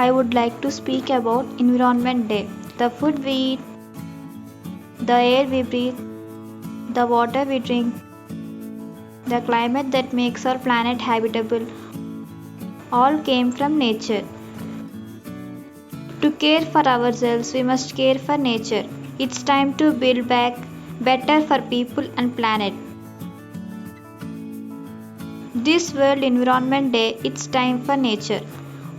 I would like to speak about Environment Day. The food we eat, the air we breathe, the water we drink, the climate that makes our planet habitable all came from nature. To care for ourselves, we must care for nature. It's time to build back better for people and planet. This World Environment Day, it's time for nature.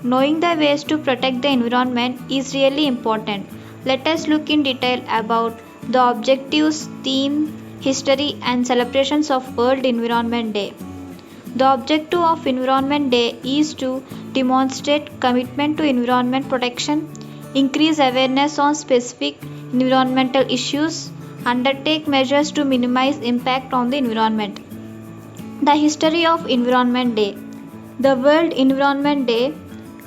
Knowing the ways to protect the environment is really important. Let us look in detail about the objectives, theme, history and celebrations of World Environment Day. The objective of Environment Day is to demonstrate commitment to environment protection, increase awareness on specific environmental issues, undertake measures to minimize impact on the environment. The history of Environment Day. The World Environment Day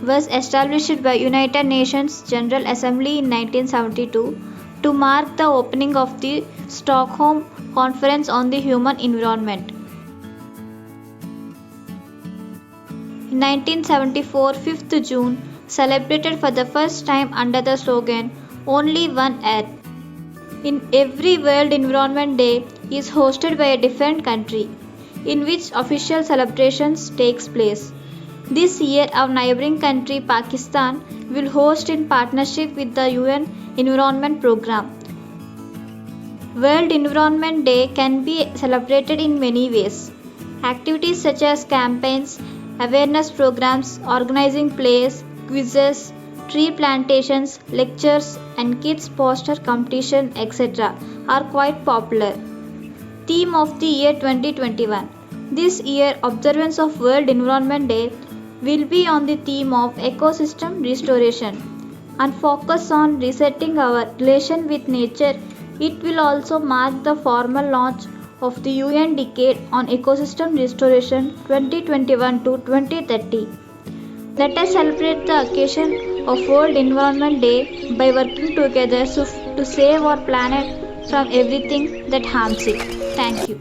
was established by United Nations General Assembly in 1972 to mark the opening of the Stockholm Conference on the Human Environment. In 1974, 5th June, celebrated for the first time under the slogan Only One Earth. In every World Environment Day is hosted by a different country, in which official celebrations takes place. This year, our neighboring country Pakistan will host in partnership with the UN Environment Programme. World Environment Day can be celebrated in many ways. Activities such as campaigns, awareness programs, organizing plays, quizzes, tree plantations, lectures, and kids poster competition, etc. are quite popular. Theme of the year 2021. This year, observance of World Environment Day will be on the theme of ecosystem restoration and focus on resetting our relation with nature. It will also mark the formal launch of the UN Decade on Ecosystem Restoration 2021 to 2030. Let us celebrate the occasion of World Environment Day by working together to save our planet from everything that harms it. Thank you.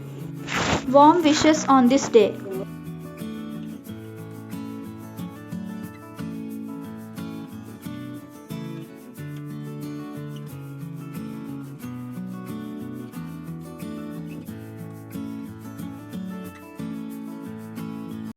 Warm wishes on this day.